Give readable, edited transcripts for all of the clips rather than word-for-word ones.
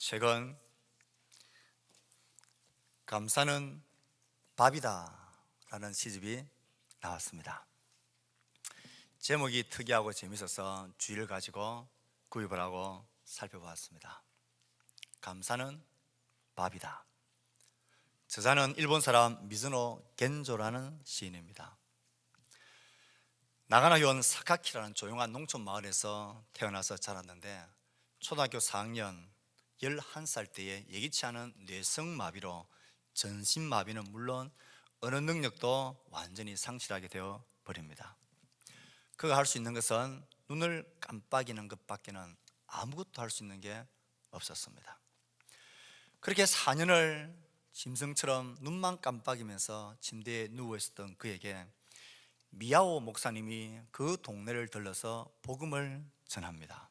최근 감사는 밥이다 라는 시집이 나왔습니다. 제목이 특이하고 재밌어서 주의를 가지고 구입을 하고 살펴보았습니다. 감사는 밥이다. 저자는 일본 사람 미즈노 겐조라는 시인입니다. 나가나현 사카키라는 조용한 농촌 마을에서 태어나서 자랐는데 초등학교 4학년 11살 때에 예기치 않은 뇌성마비로 전신마비는 물론 언어 능력도 완전히 상실하게 되어 버립니다. 그가 할 수 있는 것은 눈을 깜빡이는 것밖에는 아무것도 할 수 있는 게 없었습니다. 그렇게 4년을 짐승처럼 눈만 깜빡이면서 침대에 누워 있었던 그에게 미야오 목사님이 그 동네를 들러서 복음을 전합니다.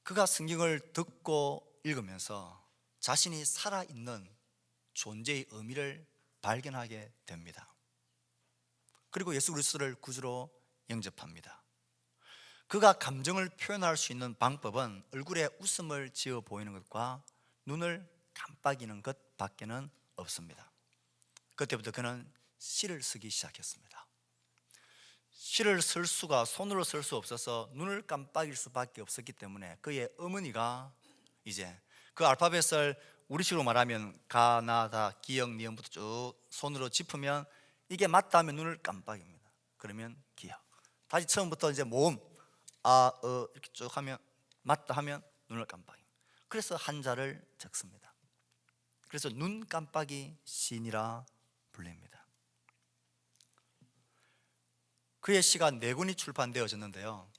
그가 성경을 듣고 읽으면서 자신이 살아있는 존재의 의미를 발견하게 됩니다. 그리고 예수 그리스도를 구주로 영접합니다. 그가 감정을 표현할 수 있는 방법은 얼굴에 웃음을 지어 보이는 것과 눈을 깜빡이는 것 밖에는 없습니다. 그때부터 그는 시를 쓰기 시작했습니다. 시를 쓸 수가 손으로 쓸 수 없어서 눈을 깜빡일 수밖에 없었기 때문에 그의 어머니가 이제 그 알파벳을 우리식으로 말하면 가나다 기역 니은부터 쭉 손으로 짚으면 이게 맞다 하면 눈을 깜빡입니다. 그러면 기역, 다시 처음부터 이제 모음 이렇게 쭉 하면 맞다 하면 눈을 깜빡입니다. 그래서 한자를 적습니다. 그래서 눈 깜빡이 시인이라 불립니다. 그의 시가 4권이 출판되어졌는데요,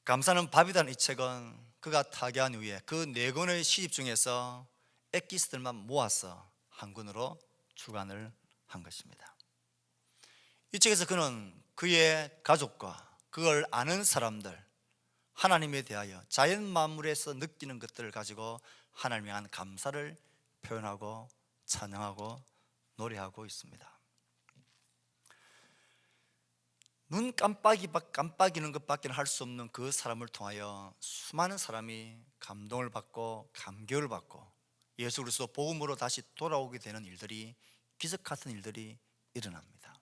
감사는 밥이라는 이 책은 그가 타계한 후에 그 4권의 시집 중에서 엑기스들만 모아서 한 권으로 출간을 한 것입니다. 이 책에서 그는 그의 가족과 그걸 아는 사람들, 하나님에 대하여 자연 만물에서 느끼는 것들을 가지고 하나님에 대한 감사를 표현하고 찬양하고 노래하고 있습니다. 눈 깜빡이는 것밖에 할 수 없는 그 사람을 통하여 수많은 사람이 감동을 받고 감격을 받고 예수 그리스도 복음으로 다시 돌아오게 되는 일들이, 기적 같은 일들이 일어납니다.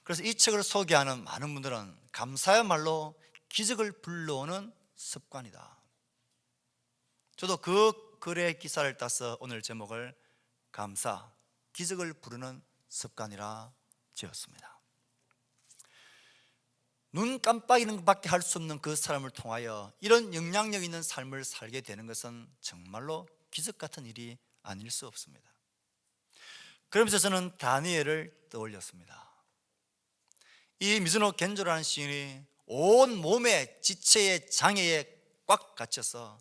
그래서 이 책을 소개하는 많은 분들은 감사야말로 기적을 불러오는 습관이다. 저도 그 글의 기사를 따서 오늘 제목을 감사, 기적을 부르는 습관이라 지었습니다. 눈 깜빡이는 것밖에 할 수 없는 그 사람을 통하여 이런 영향력 있는 삶을 살게 되는 것은 정말로 기적 같은 일이 아닐 수 없습니다. 그러면서 저는 다니엘을 떠올렸습니다. 이 미즈노 겐조라는 시인이 온 몸의 지체의 장애에 꽉 갇혀서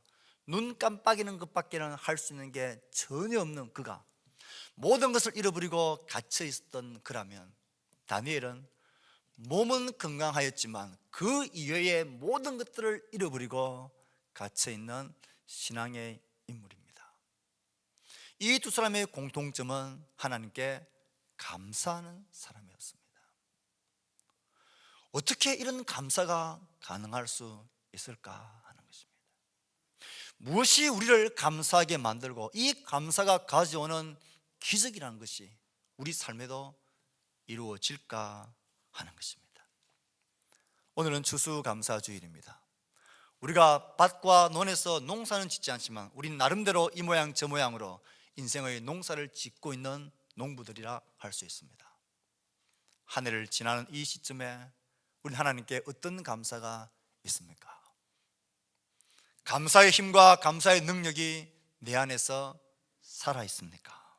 눈 깜빡이는 것밖에는 할 수 있는 게 전혀 없는 그가 모든 것을 잃어버리고 갇혀 있었던 그라면, 다니엘은 몸은 건강하였지만 그 이외의 모든 것들을 잃어버리고 갇혀있는 신앙의 인물입니다. 이 두 사람의 공통점은 하나님께 감사하는 사람이었습니다. 어떻게 이런 감사가 가능할 수 있을까 하는 것입니다. 무엇이 우리를 감사하게 만들고 이 감사가 가져오는 기적이라는 것이 우리 삶에도 이루어질까 하는 것입니다. 오늘은 추수감사주일입니다. 우리가 밭과 논에서 농사는 짓지 않지만 우린 나름대로 이 모양 저 모양으로 인생의 농사를 짓고 있는 농부들이라 할 수 있습니다. 한 해를 지나는 이 시점에 우리 하나님께 어떤 감사가 있습니까? 감사의 힘과 감사의 능력이 내 안에서 살아 있습니까?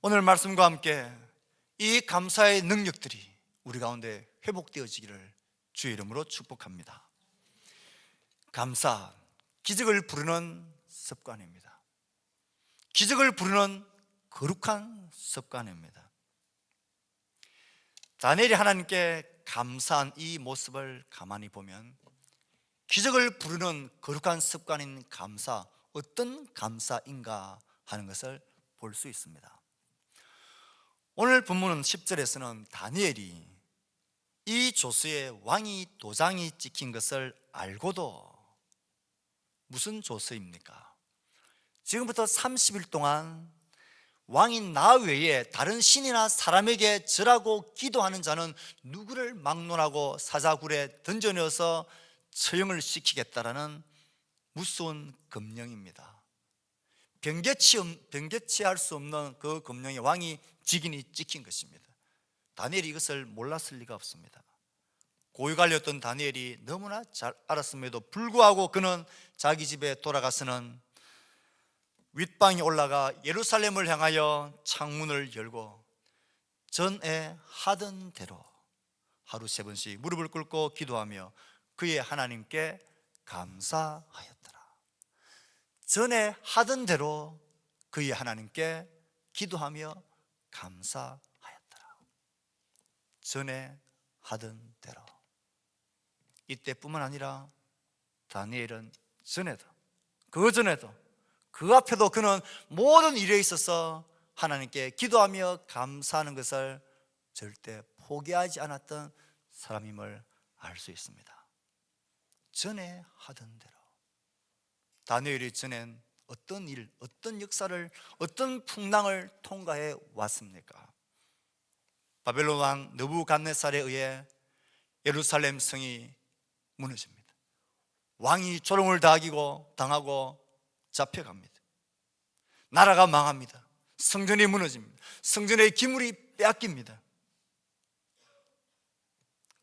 오늘 말씀과 함께 이 감사의 능력들이 우리 가운데 회복되어지기를 주의 이름으로 축복합니다. 감사, 기적을 부르는 습관입니다. 기적을 부르는 거룩한 습관입니다. 다니엘이 하나님께 감사한 이 모습을 가만히 보면 기적을 부르는 거룩한 습관인 감사, 어떤 감사인가 하는 것을 볼 수 있습니다. 오늘 본문은 10절에서는 다니엘이 이 조서에 왕이 도장이 찍힌 것을 알고도 무슨 조서입니까? 지금부터 30일 동안 왕인 나 외에 다른 신이나 사람에게 절하고 기도하는 자는 누구를 막론하고 사자굴에 던져넣어서 처형을 시키겠다라는 무서운 금령입니다. 변개치 할 수 없는 그 금령에 왕이 직인이 찍힌 것입니다. 다니엘이 이것을 몰랐을 리가 없습니다. 고위관리였던 다니엘이 너무나 잘 알았음에도 불구하고 그는 자기 집에 돌아가서는 윗방에 올라가 예루살렘을 향하여 창문을 열고 전에 하던 대로 하루 3번씩 무릎을 꿇고 기도하며 그의 하나님께 감사하였더라. 전에 하던 대로 그의 하나님께 기도하며 감사하였더라. 전에 하던 대로. 이때뿐만 아니라 다니엘은 전에도, 그 전에도, 그 앞에도 그는 모든 일에 있어서 하나님께 기도하며 감사하는 것을 절대 포기하지 않았던 사람임을 알 수 있습니다. 전에 하던 대로. 다니엘이 전엔 어떤 일, 어떤 역사를, 어떤 풍랑을 통과해 왔습니까? 바벨론 왕 느부갓네살에 의해 예루살렘 성이 무너집니다. 왕이 조롱을 당하고 잡혀갑니다. 나라가 망합니다. 성전이 무너집니다. 성전의 기물이 빼앗깁니다.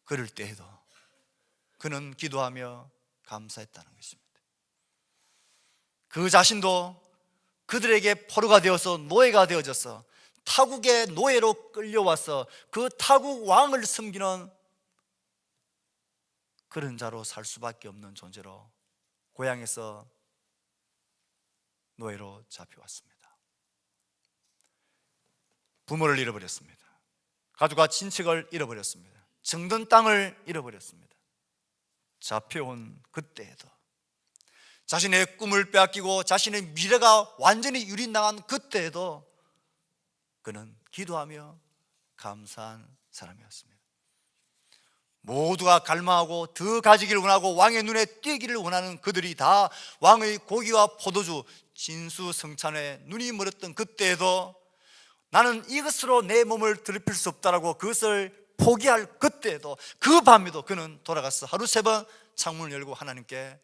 그럴 때에도 그는 기도하며 감사했다는 것입니다. 그 자신도 그들에게 포로가 되어서 노예가 되어져서 타국의 노예로 끌려와서 그 타국 왕을 섬기는 그런 자로 살 수밖에 없는 존재로 고향에서 노예로 잡혀왔습니다. 부모를 잃어버렸습니다. 가족과 친척을 잃어버렸습니다. 정든 땅을 잃어버렸습니다. 잡혀온 그때에도 자신의 꿈을 빼앗기고 자신의 미래가 완전히 유린당한 그때에도 그는 기도하며 감사한 사람이었습니다. 모두가 갈망하고 더 가지기를 원하고 왕의 눈에 띄기를 원하는 그들이 다 왕의 고기와 포도주 진수성찬에 눈이 멀었던 그때에도 나는 이것으로 내 몸을 더럽힐 수 없다라고 그것을 포기할 그때에도 그 밤에도 그는 돌아가서 하루 3번 창문을 열고 하나님께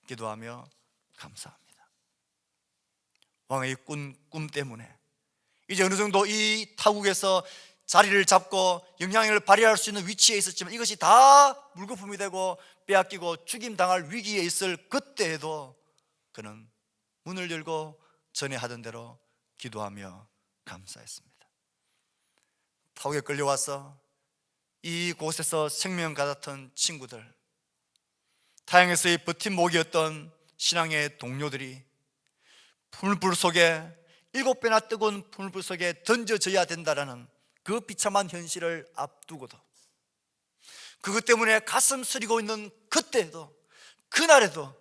기도하며 감사합니다. 왕의 꿈 때문에 이제 어느 정도 이 타국에서 자리를 잡고 영향력을 발휘할 수 있는 위치에 있었지만 이것이 다 물거품이 되고 빼앗기고 죽임당할 위기에 있을 그때에도 그는 문을 열고 전에 하던 대로 기도하며 감사했습니다. 타국에 끌려와서 이곳에서 생명 같았던 친구들, 타향에서의 버팀목이었던 신앙의 동료들이 풀불 속에 7배나 뜨거운 풀불 속에 던져져야 된다라는 그 비참한 현실을 앞두고도 그것 때문에 가슴 쓰리고 있는 그때에도 그날에도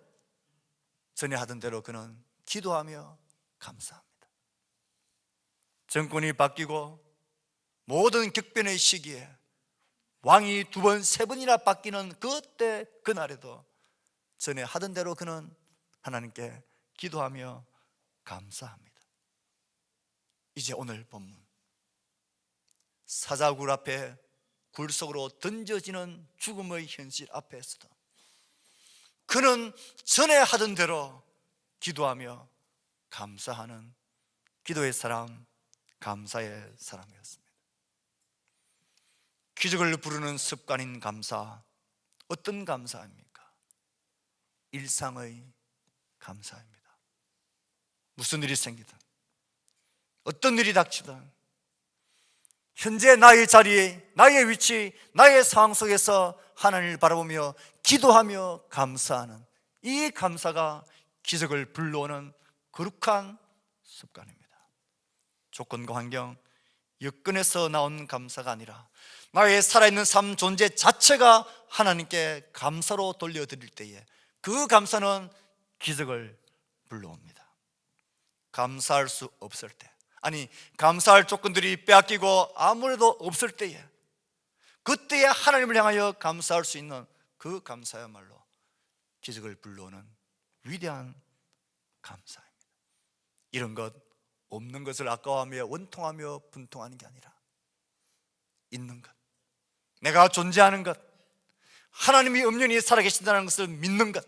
전에 하던 대로 그는 기도하며 감사합니다. 정권이 바뀌고 모든 격변의 시기에 왕이 2번, 3번이나 바뀌는 그때 그날에도 전에 하던 대로 그는 하나님께 기도하며 감사합니다. 이제 오늘 본문 사자굴 앞에 굴 속으로 던져지는 죽음의 현실 앞에서도 그는 전에 하던 대로 기도하며 감사하는 기도의 사람, 감사의 사람이었습니다. 기적을 부르는 습관인 감사, 어떤 감사입니까? 일상의 감사입니다. 무슨 일이 생기든 어떤 일이 닥치든 현재 나의 자리에, 나의 위치, 나의 상황 속에서 하나님을 바라보며 기도하며 감사하는 이 감사가 기적을 불러오는 거룩한 습관입니다. 조건과 환경, 여건에서 나온 감사가 아니라 나의 살아있는 삶 존재 자체가 하나님께 감사로 돌려드릴 때에 그 감사는 기적을 불러옵니다. 감사할 수 없을 때, 아니 감사할 조건들이 빼앗기고 아무래도 없을 때에 그때에 하나님을 향하여 감사할 수 있는 그 감사야말로 기적을 불러오는 위대한 감사입니다. 이런 것, 없는 것을 아까워하며 원통하며 분통하는 게 아니라 있는 것, 내가 존재하는 것, 하나님이 엄연히 살아계신다는 것을 믿는 것,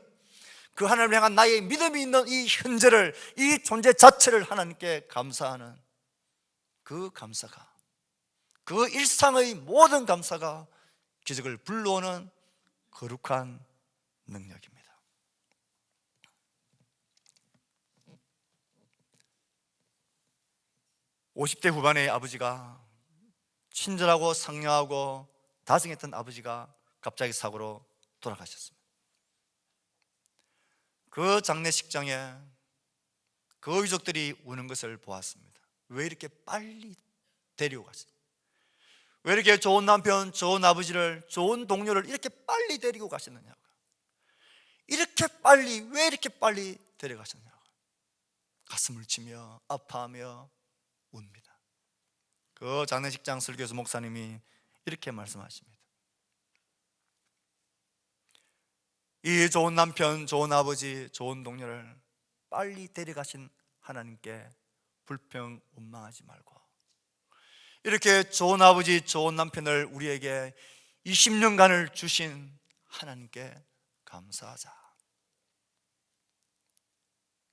그 하나님을 향한 나의 믿음이 있는 이 현재를, 이 존재 자체를 하나님께 감사하는 그 감사가, 그 일상의 모든 감사가 기적을 불러오는 거룩한 능력입니다. (50대) 후반의 아버지가, 친절하고 상냥하고 다정했던 아버지가 갑자기 사고로 돌아가셨습니다. 그 장례식장에 그 유족들이 우는 것을 보았습니다. 왜 이렇게 빨리 데리고 갔어요? 왜 이렇게 좋은 남편, 좋은 아버지를, 좋은 동료를 이렇게 빨리 데리고 가셨느냐고, 이렇게 빨리, 왜 이렇게 빨리 데려가셨냐고 가슴을 치며 아파하며 웁니다. 그 장례식장 설교수 목사님이 이렇게 말씀하십니다. 이 좋은 남편, 좋은 아버지, 좋은 동료를 빨리 데려가신 하나님께 불평 원망하지 말고, 이렇게 좋은 아버지, 좋은 남편을 우리에게 20년간을 주신 하나님께 감사하자.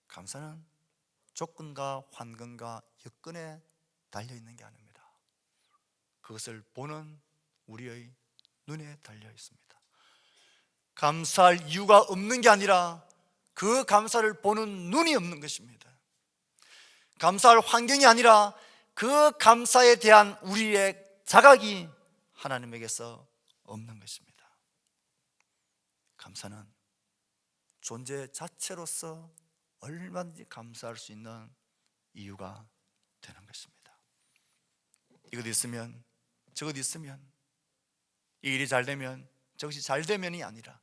감사는 조건과 환경과 여건에 달려있는 게 아닙니다. 그것을 보는 우리의 눈에 달려 있습니다. 감사할 이유가 없는 게 아니라 그 감사를 보는 눈이 없는 것입니다. 감사할 환경이 아니라 그 감사에 대한 우리의 자각이 하나님에게서 없는 것입니다. 감사는 존재 자체로서 얼마든지 감사할 수 있는 이유가 되는 것입니다. 이것 있으면 저것 있으면, 이 일이 잘 되면 저것이 잘 되면이 아니라,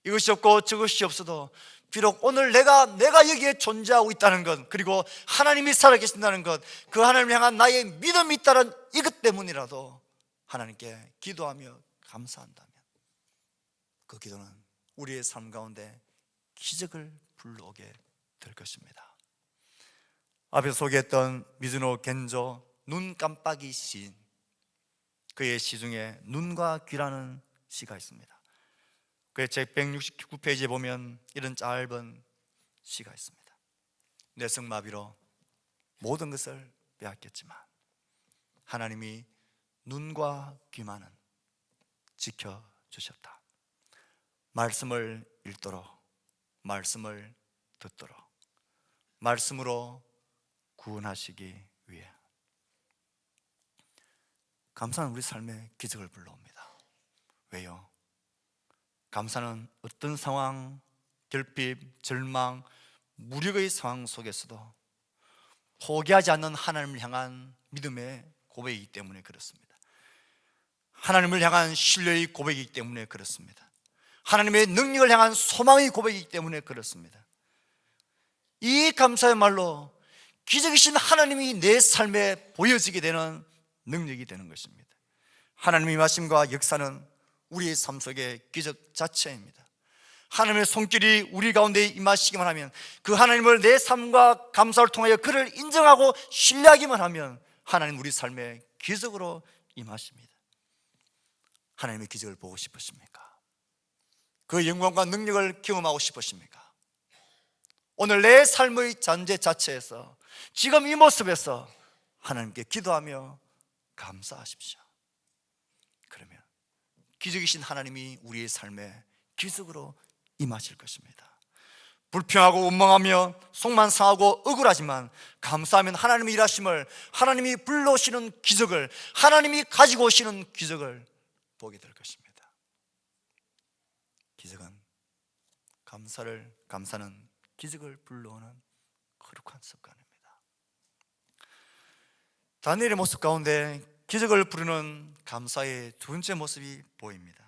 이것이 없고 저것이 없어도 비록 오늘 내가 여기에 존재하고 있다는 것, 그리고 하나님이 살아계신다는 것, 그 하나님을 향한 나의 믿음이 있다는 이것 때문이라도 하나님께 기도하며 감사한다면 그 기도는 우리의 삶 가운데 기적을 불러오게 될 것입니다. 앞에서 소개했던 미즈노 겐조 눈 깜빡이 시인, 그의 시 중에 눈과 귀라는 시가 있습니다. 그의 책 169페이지에 보면 이런 짧은 시가 있습니다. 뇌성마비로 모든 것을 빼앗겼지만 하나님이 눈과 귀만은 지켜주셨다. 말씀을 읽도록, 말씀을 듣도록, 말씀으로 구원하시기 위해. 감사는 우리 삶에 기적을 불러옵니다. 왜요? 감사는 어떤 상황, 결핍, 절망, 무력의 상황 속에서도 포기하지 않는 하나님을 향한 믿음의 고백이기 때문에 그렇습니다. 하나님을 향한 신뢰의 고백이기 때문에 그렇습니다. 하나님의 능력을 향한 소망의 고백이기 때문에 그렇습니다. 이 감사야말로 기적이신 하나님이 내 삶에 보여지게 되는 능력이 되는 것입니다. 하나님의 임하심과 역사는 우리의 삶 속의 기적 자체입니다. 하나님의 손길이 우리 가운데 임하시기만 하면, 그 하나님을 내 삶과 감사를 통하여 그를 인정하고 신뢰하기만 하면 하나님 우리 삶에 기적으로 임하십니다. 하나님의 기적을 보고 싶으십니까? 그 영광과 능력을 경험하고 싶으십니까? 오늘 내 삶의 존재 자체에서, 지금 이 모습에서 하나님께 기도하며 감사하십시오. 그러면 기적이신 하나님이 우리의 삶에 기적으로 임하실 것입니다. 불평하고 원망하며 속만 상하고 억울하지만 감사하면 하나님의 일하심을, 하나님이 불러오시는 기적을, 하나님이 가지고 오시는 기적을 보게 될 것입니다. 기적은 감사는 기적을 불러오는 거룩한 습관입니다. 다니엘의 모습 가운데 기적을 부르는 감사의 두 번째 모습이 보입니다.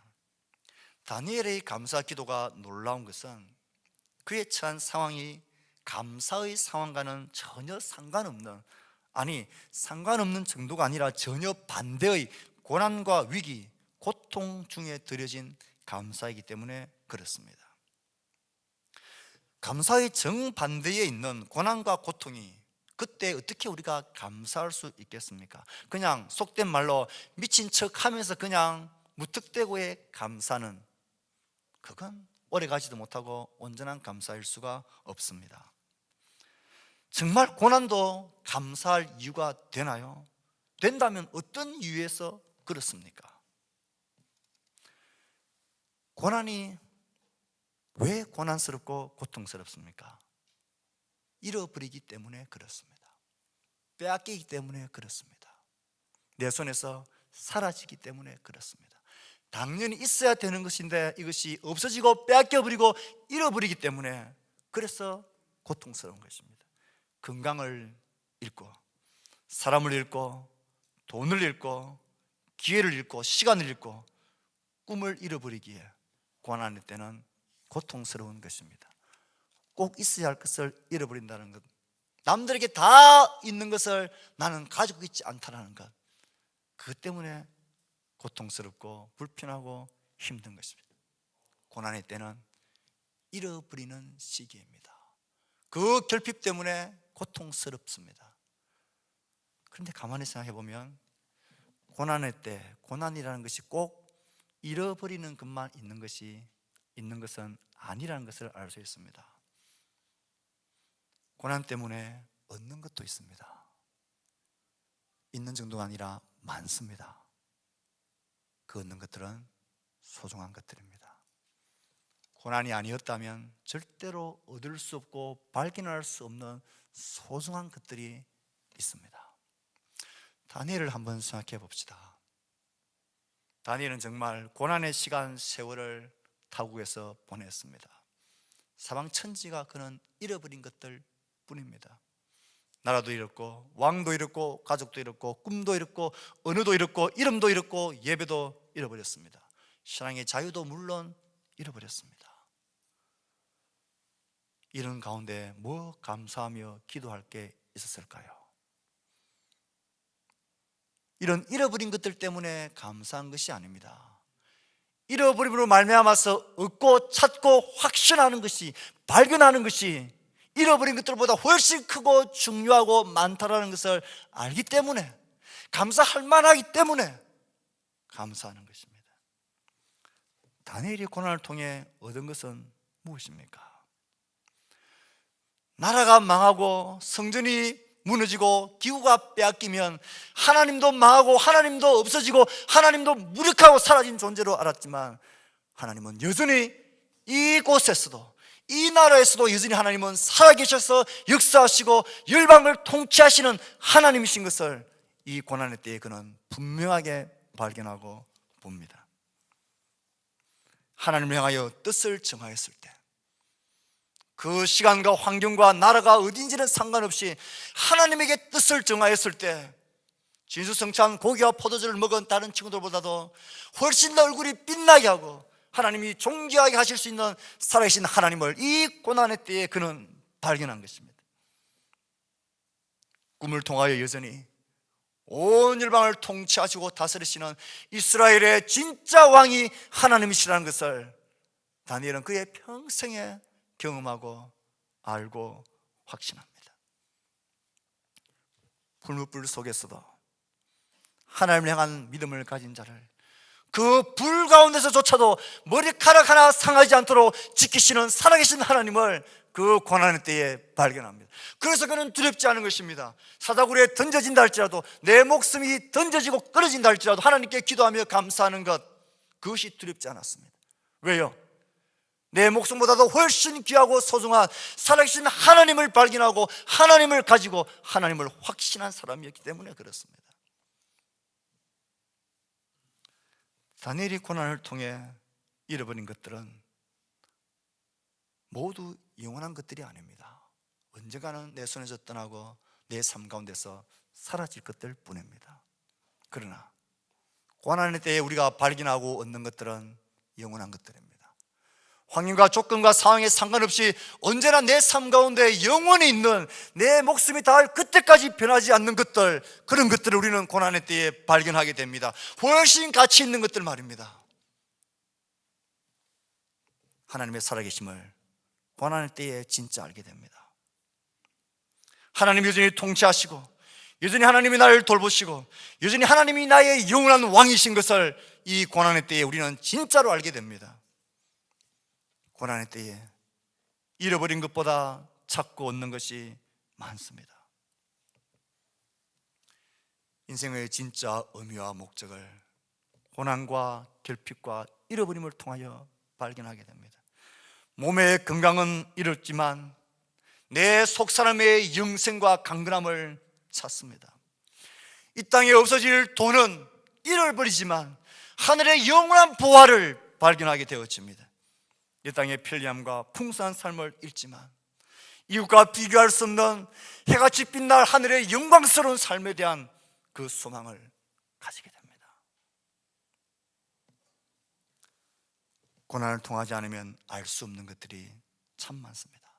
다니엘의 감사 기도가 놀라운 것은 그의 처한 상황이 감사의 상황과는 전혀 상관없는, 아니 상관없는 정도가 아니라 전혀 반대의 고난과 위기, 고통 중에 들여진 감사이기 때문에 그렇습니다. 감사의 정반대에 있는 고난과 고통이 그때 어떻게 우리가 감사할 수 있겠습니까? 그냥 속된 말로 미친 척 하면서 그냥 무턱대고의 감사는 그건 오래가지도 못하고 온전한 감사일 수가 없습니다. 정말 고난도 감사할 이유가 되나요? 된다면 어떤 이유에서 그렇습니까? 고난이 왜 고난스럽고 고통스럽습니까? 잃어버리기 때문에 그렇습니다. 빼앗기기 때문에 그렇습니다. 내 손에서 사라지기 때문에 그렇습니다. 당연히 있어야 되는 것인데 이것이 없어지고 빼앗겨버리고 잃어버리기 때문에 그래서 고통스러운 것입니다. 건강을 잃고 사람을 잃고 돈을 잃고 기회를 잃고 시간을 잃고 꿈을 잃어버리기에 고난의 때는 고통스러운 것입니다. 꼭 있어야 할 것을 잃어버린다는 것, 남들에게 다 있는 것을 나는 가지고 있지 않다는 것, 그것 때문에 고통스럽고 불편하고 힘든 것입니다. 고난의 때는 잃어버리는 시기입니다. 그 결핍 때문에 고통스럽습니다. 그런데 가만히 생각해 보면 고난의 때, 고난이라는 것이 꼭 잃어버리는 것만 있는 것은 아니라는 것을 알 수 있습니다. 고난 때문에 얻는 것도 있습니다. 있는 정도가 아니라 많습니다. 그 얻는 것들은 소중한 것들입니다. 고난이 아니었다면 절대로 얻을 수 없고 발견할 수 없는 소중한 것들이 있습니다. 다니엘을 한번 생각해 봅시다. 다니엘은 정말 고난의 시간 세월을 타국에서 보냈습니다. 사방천지가 그는 잃어버린 것들 뿐입니다. 나라도 잃었고 왕도 잃었고 가족도 잃었고 꿈도 잃었고 언어도 잃었고 이름도 잃었고 예배도 잃어버렸습니다. 신앙의 자유도 물론 잃어버렸습니다. 이런 가운데 뭐 감사하며 기도할 게 있었을까요? 이런 잃어버린 것들 때문에 감사한 것이 아닙니다. 잃어버림으로 말미암아서 얻고 찾고 확신하는 것이, 발견하는 것이 잃어버린 것들보다 훨씬 크고 중요하고 많다라는 것을 알기 때문에, 감사할 만하기 때문에 감사하는 것입니다. 다니엘이 고난을 통해 얻은 것은 무엇입니까? 나라가 망하고 성전이 무너지고 기후가 빼앗기면 하나님도 망하고 하나님도 없어지고 하나님도 무력하고 사라진 존재로 알았지만, 하나님은 여전히 이곳에서도, 이 나라에서도 여전히 하나님은 살아계셔서 역사하시고 열방을 통치하시는 하나님이신 것을 이 고난의 때에 그는 분명하게 발견하고 봅니다. 하나님을 향하여 뜻을 정하였을 때, 그 시간과 환경과 나라가 어딘지는 상관없이 하나님에게 뜻을 정하였을 때, 진수성찬 고기와 포도주를 먹은 다른 친구들보다도 훨씬 더 얼굴이 빛나게 하고 하나님이 존귀하게 하실 수 있는 살아계신 하나님을 이 고난의 때에 그는 발견한 것입니다. 꿈을 통하여 여전히 온 열방을 통치하시고 다스리시는 이스라엘의 진짜 왕이 하나님이시라는 것을 다니엘은 그의 평생에 경험하고 알고 확신합니다. 불무불 속에서도 하나님을 향한 믿음을 가진 자를 그 불 가운데서조차도 머리카락 하나 상하지 않도록 지키시는 살아계신 하나님을 그 고난의 때에 발견합니다. 그래서 그는 두렵지 않은 것입니다. 사다구리에 던져진다 할지라도, 내 목숨이 던져지고 끊어진다 할지라도 하나님께 기도하며 감사하는 것, 그것이 두렵지 않았습니다. 왜요? 내 목숨보다도 훨씬 귀하고 소중한 살아계신 하나님을 발견하고 하나님을 가지고 하나님을 확신한 사람이었기 때문에 그렇습니다. 다니엘이 고난을 통해 잃어버린 것들은 모두 영원한 것들이 아닙니다. 언젠가는 내 손에서 떠나고 내 삶 가운데서 사라질 것들 뿐입니다. 그러나 고난의 때에 우리가 발견하고 얻는 것들은 영원한 것들입니다. 환경과 조건과 상황에 상관없이 언제나 내 삶 가운데 영원히 있는, 내 목숨이 닿을 그때까지 변하지 않는 것들, 그런 것들을 우리는 고난의 때에 발견하게 됩니다. 훨씬 가치 있는 것들 말입니다. 하나님의 살아계심을 고난의 때에 진짜 알게 됩니다. 하나님 여전히 통치하시고, 여전히 하나님이 나를 돌보시고, 여전히 하나님이 나의 영원한 왕이신 것을 이 고난의 때에 우리는 진짜로 알게 됩니다. 고난의 때에 잃어버린 것보다 찾고 얻는 것이 많습니다. 인생의 진짜 의미와 목적을 고난과 결핍과 잃어버림을 통하여 발견하게 됩니다. 몸의 건강은 잃었지만 내 속사람의 영생과 강건함을 찾습니다. 이 땅에 없어질 돈은 잃어버리지만 하늘의 영원한 보화를 발견하게 되어집니다. 이 땅의 편리함과 풍성한 삶을 잃지만 이웃과 비교할 수 없는 해같이 빛날 하늘의 영광스러운 삶에 대한 그 소망을 가지게 됩니다. 고난을 통하지 않으면 알 수 없는 것들이 참 많습니다.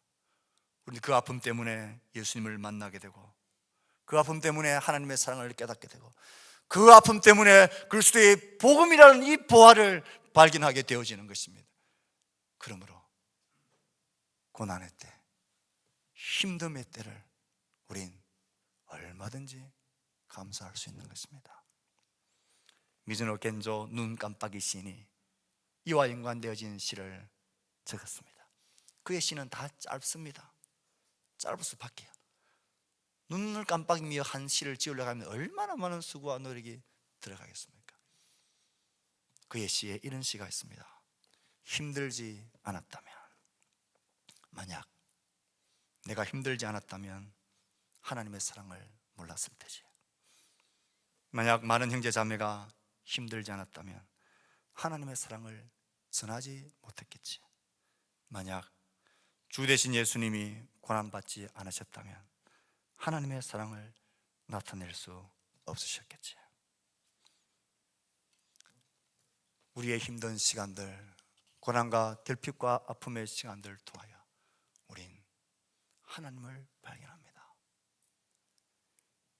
우리는 그 아픔 때문에 예수님을 만나게 되고, 그 아픔 때문에 하나님의 사랑을 깨닫게 되고, 그 아픔 때문에 그리스도의 복음이라는 이 보화를 발견하게 되어지는 것입니다. 그러므로 고난의 때, 힘듦의 때를 우린 얼마든지 감사할 수 있는 것입니다. 미즈노 겐조 눈 깜빡이 시인이 이와 연관되어진 시를 적었습니다. 그의 시는 다 짧습니다. 짧을 수밖에요. 눈을 깜빡이며 한 시를 지으려고 하면 얼마나 많은 수고와 노력이 들어가겠습니까? 그의 시에 이런 시가 있습니다. 힘들지 않았다면, 만약 내가 힘들지 않았다면 하나님의 사랑을 몰랐을 테지. 만약 많은 형제 자매가 힘들지 않았다면 하나님의 사랑을 전하지 못했겠지. 만약 주 되신 예수님이 고난받지 않으셨다면 하나님의 사랑을 나타낼 수 없으셨겠지. 우리의 힘든 시간들, 고난과 결핍과 아픔의 시간들을 통하여 우린 하나님을 발견합니다.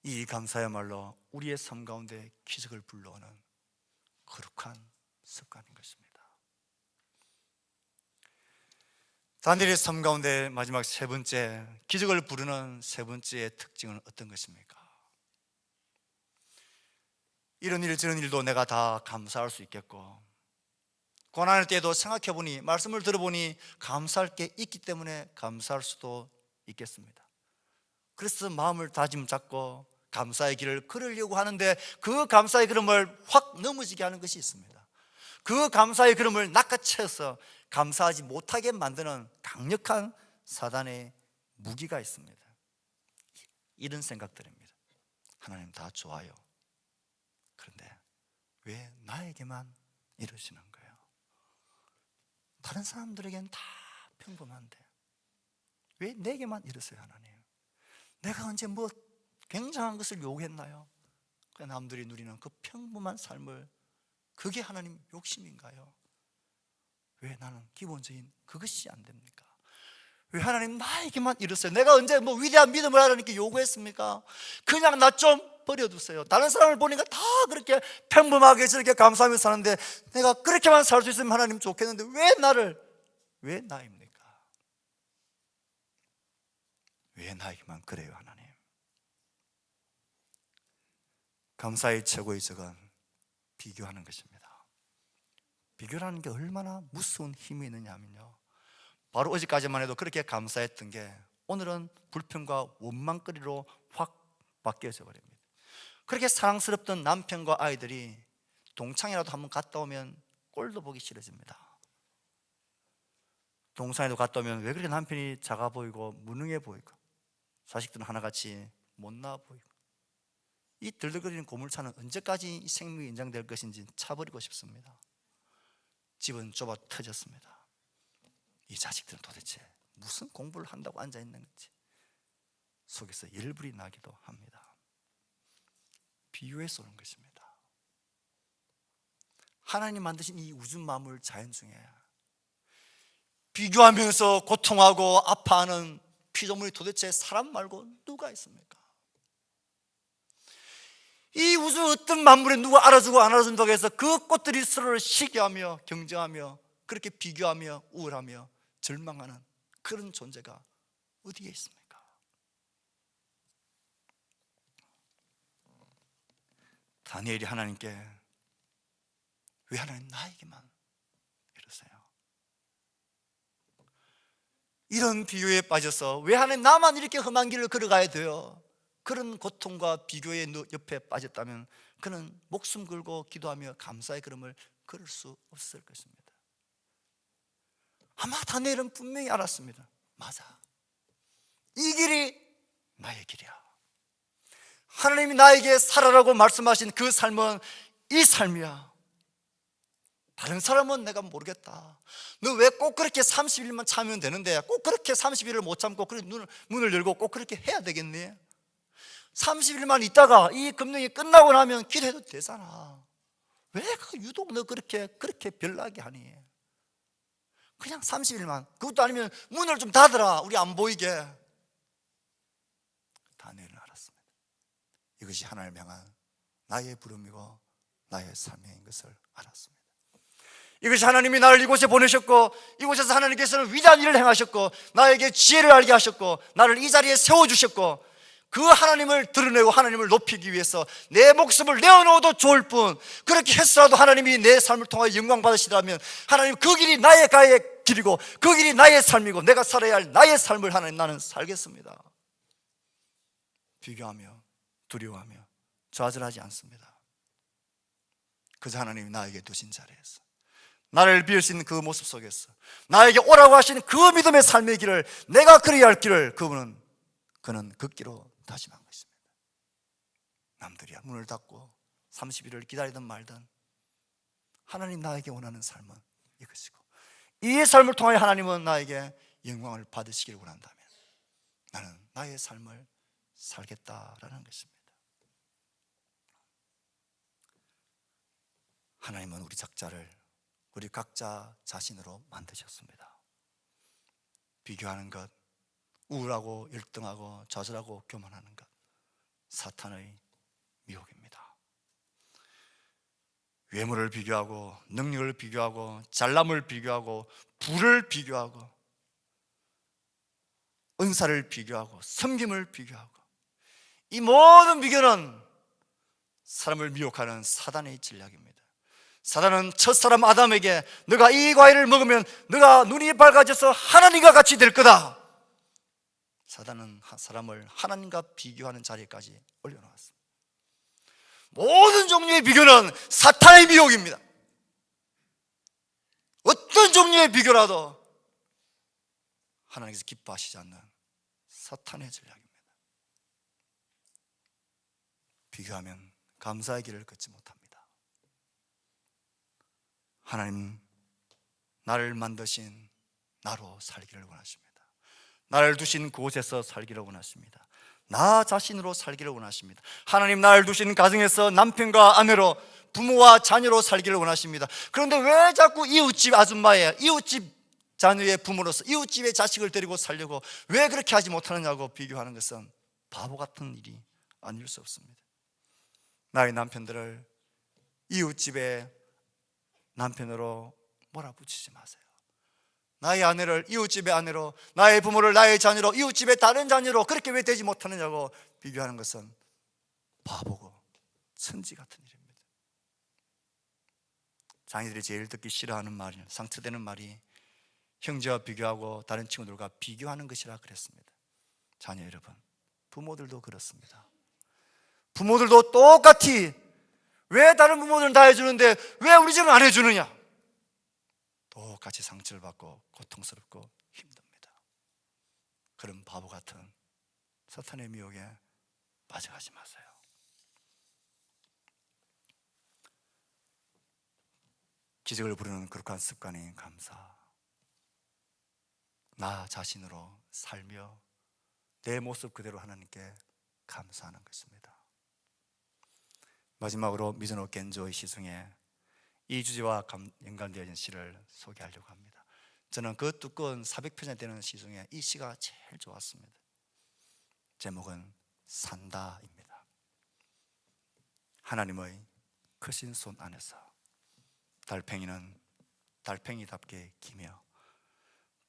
이 감사야말로 우리의 삶 가운데 기적을 불러오는 거룩한 습관인 것입니다. 다니엘의 삶 가운데 마지막 세 번째, 기적을 부르는 세 번째의 특징은 어떤 것입니까? 이런 일 저런 일도 내가 다 감사할 수 있겠고, 고난할 때에도 생각해보니, 말씀을 들어보니 감사할 게 있기 때문에 감사할 수도 있겠습니다. 그래서 마음을 다짐 잡고 감사의 길을 걸으려고 하는데, 그 감사의 걸음을 확 넘어지게 하는 것이 있습니다. 그 감사의 걸음을 낚아채서 감사하지 못하게 만드는 강력한 사단의 무기가 있습니다. 이런 생각들입니다. 하나님 다 좋아요. 그런데 왜 나에게만 이러시는 거예요? 다른 사람들에겐 다 평범한데 왜 내게만 이러세요, 하나님? 내가 언제 뭐 굉장한 것을 요구했나요? 남들이 누리는 그 평범한 삶을, 그게 하나님 욕심인가요? 왜 나는 기본적인 그것이 안 됩니까? 왜 하나님 나에게만 이러세요? 내가 언제 뭐 위대한 믿음을 하라니까 요구했습니까? 그냥 나 좀 버려두세요. 다른 사람을 보니까 다 그렇게 평범하게 저렇게 감사하며 사는데 내가 그렇게만 살 수 있으면 하나님 좋겠는데 왜 나입니까? 왜 나에게만 그래요, 하나님? 감사의 최고의 적은 비교하는 것입니다. 비교라는 게 얼마나 무서운 힘이 있느냐 하면요, 바로 어제까지만 해도 그렇게 감사했던 게 오늘은 불평과 원망거리로 확 바뀌어져 버립니다. 그렇게 사랑스럽던 남편과 아이들이 동창이라도 한번 갔다 오면 꼴도 보기 싫어집니다. 동창회도 갔다 오면 왜 그렇게 남편이 작아 보이고 무능해 보이고 자식들은 하나같이 못나 보이고, 이 들들거리는 고물차는 언제까지 이 생명이 연장될 것인지 차버리고 싶습니다. 집은 좁아 터졌습니다. 이 자식들은 도대체 무슨 공부를 한다고 앉아있는 건지 속에서 열불이 나기도 합니다. 비유해서 오는 것입니다. 하나님 만드신 이 우주 만물 자연 중에 비교하면서 고통하고 아파하는 피조물이 도대체 사람 말고 누가 있습니까? 이 우주 어떤 만물에 누가 알아주고 안 알아준다고 해서 그 꽃들이 서로를 시기하며 경쟁하며 그렇게 비교하며 우울하며 절망하는 그런 존재가 어디에 있습니까? 다니엘이 하나님께 왜 하나님 나에게만 이러세요? 이런 비교에 빠져서 왜 하나님 나만 이렇게 험한 길을 걸어가야 돼요? 그런 고통과 비교의 옆에 빠졌다면 그는 목숨 걸고 기도하며 감사의 걸음을 걸을 수 없을 것입니다. 아마 다니엘은 분명히 알았습니다. 맞아, 이 길이 나의 길이야. 하나님이 나에게 살아라고 말씀하신 그 삶은 이 삶이야. 다른 사람은 내가 모르겠다. 너 왜 꼭 그렇게 30일만 참으면 되는데 꼭 그렇게 30일을 못 참고 문을 열고 꼭 그렇게 해야 되겠니? 30일만 있다가 이 금령이 끝나고 나면 기도해도 되잖아. 왜 유독 너 그렇게 별나게 하니? 그냥 30일만, 그것도 아니면 문을 좀 닫으라, 우리 안 보이게. 다니엘은 알았습니다. 이것이 하나님을 향한 나의 부름이고 나의 삶인 것을 알았습니다. 이것이 하나님이 나를 이곳에 보내셨고 이곳에서 하나님께서는 위대한 일을 행하셨고 나에게 지혜를 알게 하셨고 나를 이 자리에 세워주셨고 그 하나님을 드러내고 하나님을 높이기 위해서 내 목숨을 내어놓아도 좋을 뿐, 그렇게 했어도 하나님이 내 삶을 통하여 영광 받으시다면 하나님 그 길이 나의 길이고 그 길이 나의 삶이고 내가 살아야 할 나의 삶을 하나님 나는 살겠습니다. 비교하며 두려워하며 좌절하지 않습니다. 그저 하나님이 나에게 두신 자리에서 나를 비우신 그 모습 속에서 나에게 오라고 하신 그 믿음의 삶의 길을, 내가 걸어야 할 길을 그는 걷기로 다짐한 것입니다. 남들이야 문을 닫고 30일을 기다리든 말든 하나님 나에게 원하는 삶은 이것이고 이 삶을 통하여 하나님은 나에게 영광을 받으시기를 원한다면 나는 나의 삶을 살겠다라는 것입니다. 하나님은 우리 우리 각자 자신으로 만드셨습니다. 비교하는 것, 우울하고 열등하고 좌절하고 교만하는 것, 사탄의 미혹입니다. 외모를 비교하고 능력을 비교하고 잘남을 비교하고 부를 비교하고 은사를 비교하고 섬김을 비교하고 이 모든 비교는 사람을 미혹하는 사단의 전략입니다. 사단은 첫사람 아담에게 너가 이 과일을 먹으면 너가 눈이 밝아져서 하나님과 같이 될 거다. 사단은 사람을 하나님과 비교하는 자리까지 올려놓았습니다. 모든 종류의 비교는 사탄의 미혹입니다. 어떤 종류의 비교라도 하나님께서 기뻐하시지 않는 사탄의 전략입니다. 비교하면 감사의 길을 걷지 못합니다. 하나님 나를 만드신 나로 살기를 원하십니다. 나를 두신 그곳에서 살기를 원하십니다. 나 자신으로 살기를 원하십니다. 하나님 나를 두신 가정에서 남편과 아내로 부모와 자녀로 살기를 원하십니다. 그런데 왜 자꾸 이웃집 아줌마의, 이웃집 자녀의 부모로서 이웃집의 자식을 데리고 살려고 왜 그렇게 하지 못하느냐고 비교하는 것은 바보 같은 일이 아닐 수 없습니다. 나의 남편들을 이웃집의 남편으로 몰아붙이지 마세요. 나의 아내를 이웃집의 아내로, 나의 부모를 나의 자녀로, 이웃집의 다른 자녀로 그렇게 왜 되지 못하느냐고 비교하는 것은 바보고 천지 같은 일입니다. 자녀들이 제일 듣기 싫어하는 말이, 상처되는 말이 형제와 비교하고 다른 친구들과 비교하는 것이라 그랬습니다. 자녀 여러분, 부모들도 그렇습니다. 부모들도 똑같이 왜 다른 부모들은 다 해주는데 왜 우리 집은 안 해주느냐? 똑같이 상처를 받고 고통스럽고 힘듭니다. 그런 바보 같은 사탄의 미혹에 빠져가지 마세요. 기적을 부르는 거룩한 습관인 감사, 나 자신으로 살며 내 모습 그대로 하나님께 감사하는 것입니다. 마지막으로 미즈노 겐조의 시 중에 이 주제와 연관되어진 시를 소개하려고 합니다. 저는 그 두꺼운 400편이 되는 시 중에 이 시가 제일 좋았습니다. 제목은 산다입니다. 하나님의 크신 손 안에서 달팽이는 달팽이답게 기며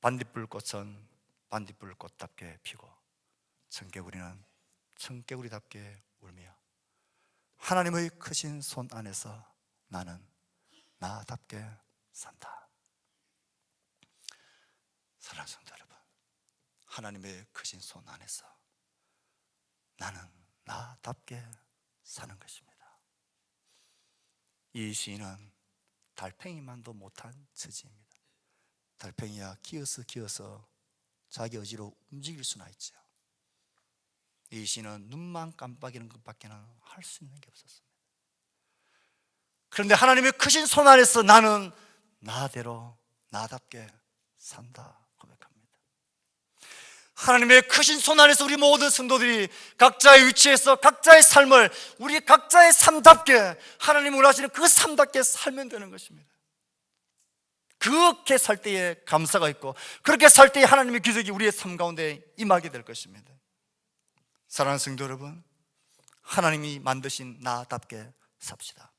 반딧불꽃은 반딧불 꽃답게 피고 청개구리는 청개구리답게 울며 하나님의 크신 손 안에서 나는 나답게 산다. 사랑하는 성도 여러분, 하나님의 크신 손 안에서 나는 나답게 사는 것입니다. 이 시인은 달팽이만도 못한 처지입니다. 달팽이야 기어서 자기 의지로 움직일 수나 있죠. 이 시인은 눈만 깜빡이는 것밖에는 할 수 있는 게 없었습니다. 그런데 하나님의 크신 손 안에서 나는 나대로 나답게 산다 고백합니다. 하나님의 크신 손 안에서 우리 모든 성도들이 각자의 위치에서 각자의 삶을 우리 각자의 삶답게 하나님이 원하시는 그 삶답게 살면 되는 것입니다. 그렇게 살 때에 감사가 있고 그렇게 살 때에 하나님의 기적이 우리의 삶 가운데 임하게 될 것입니다. 사랑하는 성도 여러분, 하나님이 만드신 나답게 삽시다.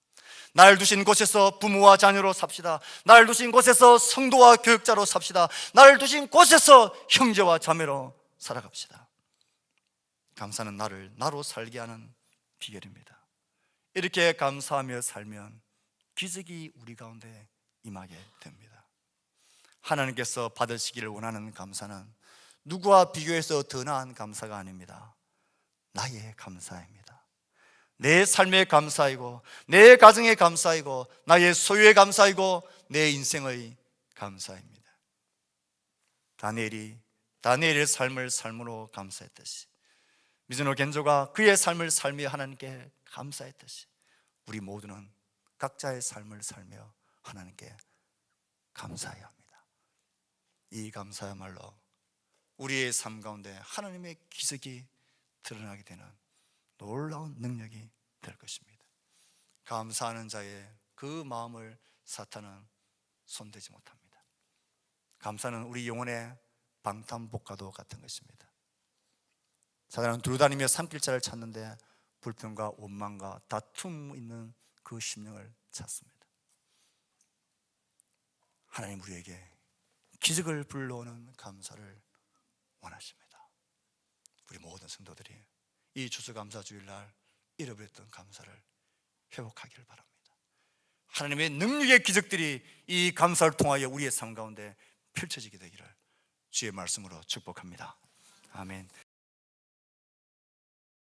날 두신 곳에서 부모와 자녀로 삽시다. 날 두신 곳에서 성도와 교육자로 삽시다. 날 두신 곳에서 형제와 자매로 살아갑시다. 감사는 나를 나로 살게 하는 비결입니다. 이렇게 감사하며 살면 기적이 우리 가운데 임하게 됩니다. 하나님께서 받으시기를 원하는 감사는 누구와 비교해서 더 나은 감사가 아닙니다. 나의 감사입니다. 내 삶의 감사이고 내 가정의 감사이고 나의 소유의 감사이고 내 인생의 감사입니다. 다니엘의 삶을 삶으로 감사했듯이 미즈노 겐조가 그의 삶을 살며 하나님께 감사했듯이 우리 모두는 각자의 삶을 살며 하나님께 감사해야 합니다. 이 감사야말로 우리의 삶 가운데 하나님의 기적이 드러나게 되는 놀라운 능력이 될 것입니다. 감사하는 자의 그 마음을 사탄은 손대지 못합니다. 감사는 우리 영혼의 방탄복과도 같은 것입니다. 사단은 두루다니며 산길자를 찾는데 불평과 원망과 다툼 있는 그 심령을 찾습니다. 하나님 우리에게 기적을 불러오는 감사를 원하십니다. 우리 모든 성도들이 이 추수감사주일날 잃어버렸던 감사를 회복하기를 바랍니다. 하나님의 능력의 기적들이 이 감사를 통하여 우리의 삶 가운데 펼쳐지게 되기를 주의 말씀으로 축복합니다. 아멘.